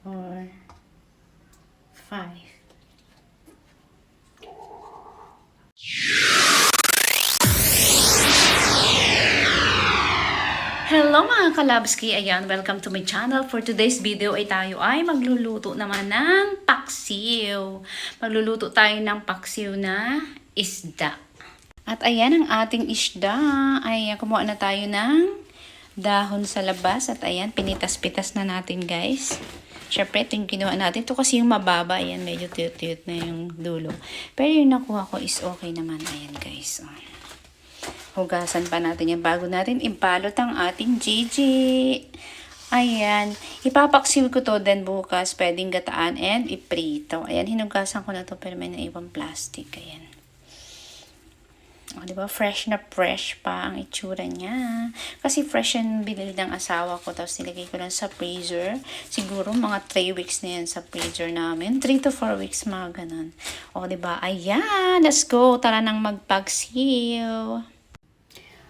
4, 5. Hello mga kalabski! Ayan, welcome to my channel. For today's video ay tayo ay magluluto naman ng paksiw. Magluluto tayo ng paksiw na isda. At ayan ang ating isda. Ay kumuha na tayo ng dahon sa labas. At ayan, pinitas-pitas na natin guys. Syempre, ito yung kinuha natin. Ito kasi yung mababa. Ayan, medyo tuyot-tuyot na yung dulo. Pero yung nakuha ko is okay naman. Ayan guys. Hugasan pa natin yan bago natin impalot ang ating Gigi. Ayan. Ipapaksiw ko to then bukas. Pwedeng gataan and iprito. Ayan. Hinugasan ko na to pero may naiwang plastic. Ayan. O, diba? Fresh na fresh pa ang itsura niya. Kasi fresh yan binili ng asawa ko. Tapos nilagay ko lang sa freezer. Siguro mga 3 weeks na yan sa freezer namin. 3 to 4 weeks mga ganun. O, diba? Ayan. Let's go. Tara nang magpaksiw.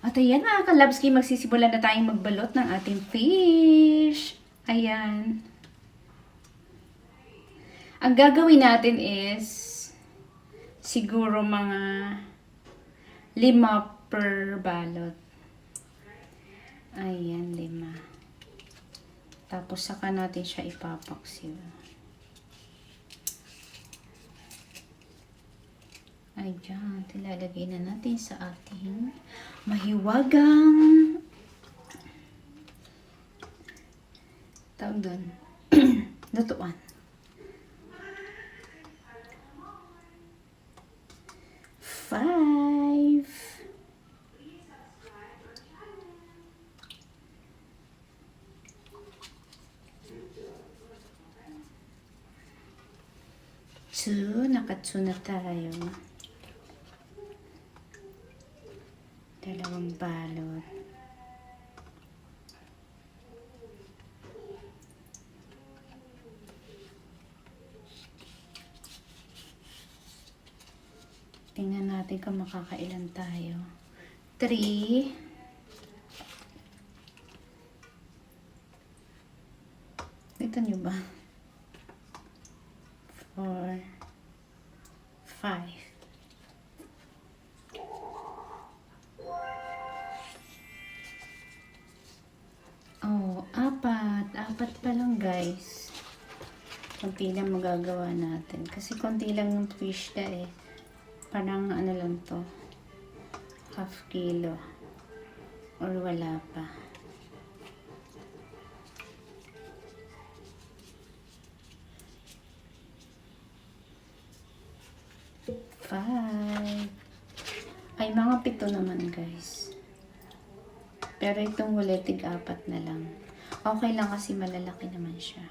At ayan mga kalabski, magsisimulan na tayong magbalot ng ating fish. Ayan. Ang gagawin natin is siguro mga 5 per balot. Ayan, 5. Tapos saka natin siya ipapaksiw. Ayan, tilalagay na natin sa ating mahiwagang tawag doon lutuan. 5. So, nakatsu na tayo. 2 balot. Tingnan natin kung makakailan tayo. 3. Ito nyo ba? 4. 5. Oh, 4. 4 pa lang guys. Konti lang magagawa natin. Kasi konti lang yung fish na eh. Parang ano lang to. Half kilo. Or wala pa. Five. Ay, mga 7 naman guys. Pero itong huli, 4 na lang. Okay lang kasi malalaki naman siya.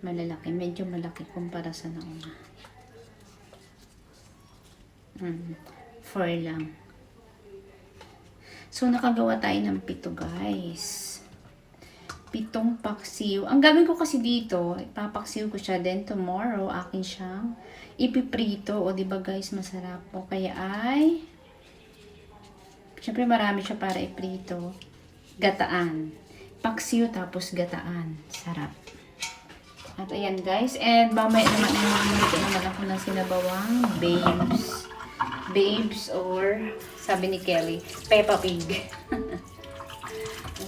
Malalaki. Medyo malaki kumpara sa nauna. 4 lang. So, nakagawa tayo ng 7 guys. 7 paksiw. Ang gagawin ko kasi dito, ipapaksiw ko siya. Then tomorrow, akin siyang ipiprito. O diba guys, masarap po. Kaya ay syempre marami siya para iprito. Gataan. Paksiw tapos gataan. Sarap. At ayan guys. And mamaya naman niluluto naman ako ng sinabawang babes. Babes or sabi ni Kelly, Peppa Pig.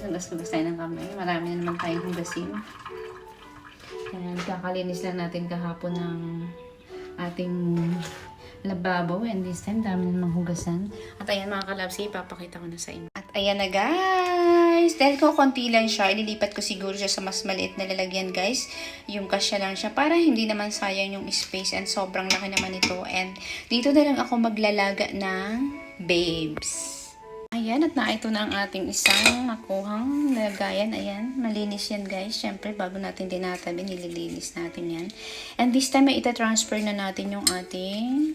Hugas-hugas tayo ng kamay. Marami na naman tayong hugasin. Ayan, kakalinis lang natin kahapon ng ating lababo, and this time dami na namang hugasan. At ayan mga kalabsi, ipapakita ko na sa inyo. At ayan na guys, dahil ko konti lang siya, ililipat ko siguro siya sa mas maliit na lalagyan guys. Yung kasya lang siya para hindi naman sayang yung space, and sobrang laki naman ito. And dito na lang ako maglalaga ng babes. Ayan, at ito na ang ating isang nakuhang lagayan. Ayan, malinis yan guys. Siyempre, bago natin dinatabi, nililinis natin yan. And this time, ay ita-transfer na natin yung ating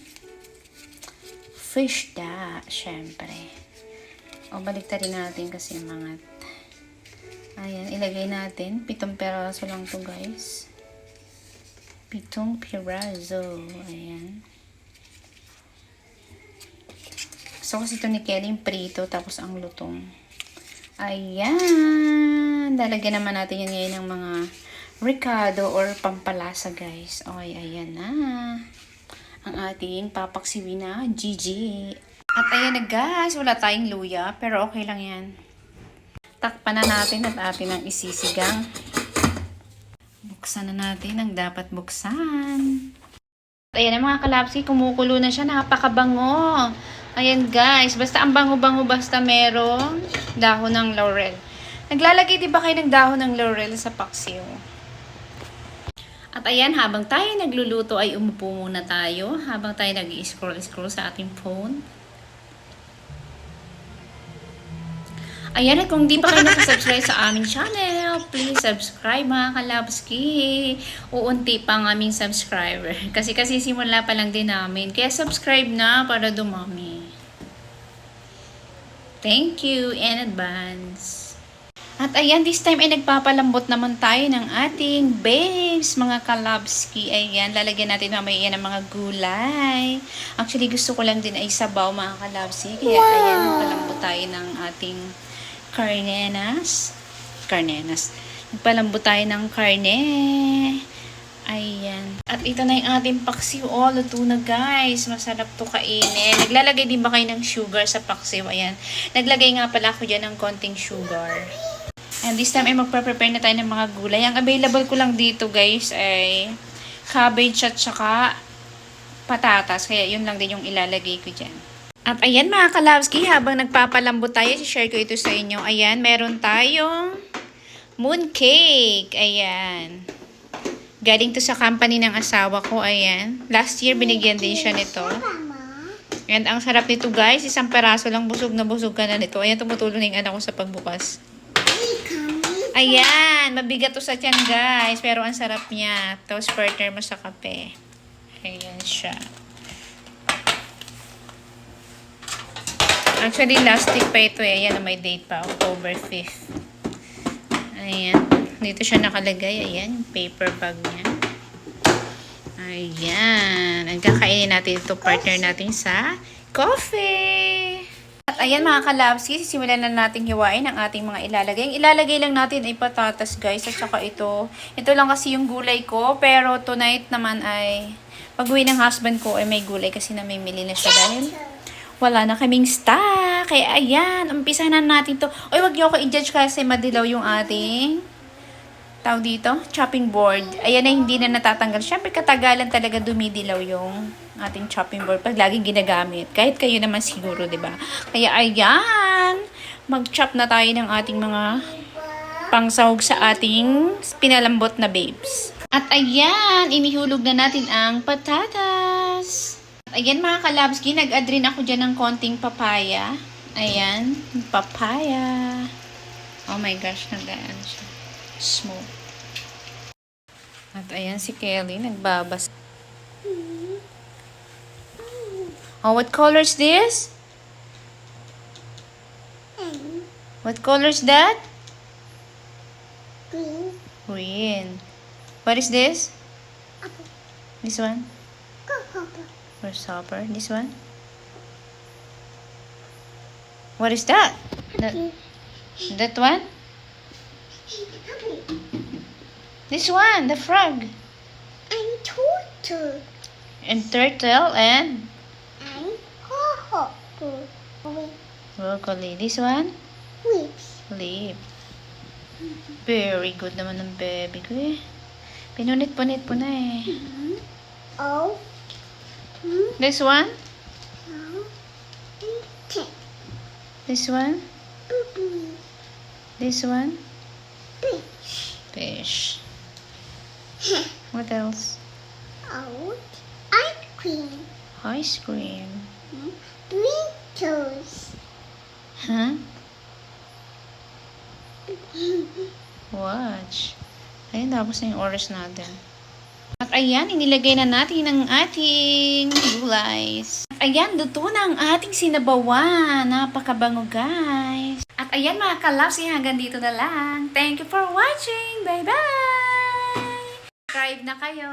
fish da. Siyempre. O, baliktarin natin kasi mga. Ayan, ilagay natin. 7 peraso lang to guys. 7 peraso. Ayan. So, kasi ito ni Kelly prito, tapos ang lutong. Ayan. Lalagyan naman natin yan ngayon ng mga Ricardo or pampalasa guys. Okay, ayan na. Ang ating papaksiwin na Gigi. At ayan na guys, wala tayong luya pero okay lang yan. Takpan na natin at atin ang isisigang. Buksan na natin ang dapat buksan. Ayan na mga kalapsi, kumukulo na siya, napakabango. Ayan guys, basta ang bango-bango basta merong dahon ng laurel. Naglalagay din ba kayo ng dahon ng laurel sa paksiw? At ayan, habang tayo nagluluto ay umupo muna tayo. Habang tayo nag-scroll sa ating phone. Ayan, at kung di pa kayo nakasubscribe sa aming channel, please subscribe mga kalabski. Uunti pa ang aming subscriber. Kasi simula pa lang din namin. Kaya subscribe na para dumami. Thank you in advance. At ayan, this time ay nagpapalambot naman tayo ng ating babes, mga kalabski. Ayan, lalagyan natin mamaya yan ng mga gulay. Actually, gusto ko lang din ay sabaw, mga kalabski. Kaya ayan, nagpalambot tayo ng ating karnenas. Nagpalambot tayo ng karne. Ayan. At ito na yung ating paksiw. Oh, luto na guys. Masarap to kainin. Naglalagay din ba kayo ng sugar sa paksiw? Ayan. Naglagay nga pala ako dyan ng konting sugar. And this time ay magpa-prepare na tayo ng mga gulay. Ang available ko lang dito guys ay cabbage at saka patatas. Kaya yun lang din yung ilalagay ko dyan. At ayan mga kalabski, habang nagpapalambot tayo, share ko ito sa inyo. Ayan, meron tayong mooncake. Ayan. Galing to sa company ng asawa ko. Ayan. Last year, binigyan din siya nito. And ang sarap nito guys. Isang peraso lang, busog na busog ka na nito. Ayan, tumutulong na yung anak ko sa pagbukas. Ayan. Mabigat to sa tiyan guys. Pero ang sarap niya. Tapos partner mo sa kape. Ayan siya. Actually, last week pa ito eh. Ayan, may date pa. October 5th. Ayan. Dito siya nakalagay. Ayan, yung paper bag niya. Ayan. Ang kakainin natin ito, partner natin sa coffee. At ayan mga kalabsi, sisimulan na natin hiwain ang ating mga ilalagay. Ang ilalagay lang natin ay patatas guys. At saka ito. Ito lang kasi yung gulay ko. Pero tonight naman ay pag-uwi ng husband ko ay may gulay kasi namimili na siya dahil wala na kaming stock. Kaya ayan, umpisa na natin to. Oy, wag niyo ako i-judge kasi madilaw yung ating tawag dito, chopping board. Ayan na hindi na natatanggal. Syempre katagalan talaga dumidilaw yung ating chopping board pag laging ginagamit. Kahit kayo naman siguro, 'di ba? Kaya ayan, mag-chop na tayo ng ating mga pangsahog sa ating pinalambot na babes. At ayan, inihulog na natin ang patatas. Ayan mga kalabski, nag-add rin ako dyan ng konting papaya. Ayan, papaya. Oh my gosh, nag-add siya. Smoke. At ayan si Kelly, nagbabas. Oh, what color is this? What color is that? Green. Green. What is this? Apple. This one? Grasshopper. Grasshopper. This one? What is that? That one? Happy. This one, the frog. And turtle. And turtle and And grasshopper. broccoli. This one? Whips. Leaf. Very good naman ng baby ko eh. Pinunit-punit po na eh. Oh. This one? Oh. Ten. This one? Boo-boo. This one? Fish. Fish. What else? Out. Ice cream. Ice cream. Doritos. Huh? Watch. Ayun, tapos na yung oras natin. At ayan, inilagay na natin ang ating gulays. At ayan, luto na ang ating sinabawan. Napakabango guys. At ayan mga kalapsi, hanggang dito na lang. Thank you for watching. Bye-bye! Subscribe na kayo.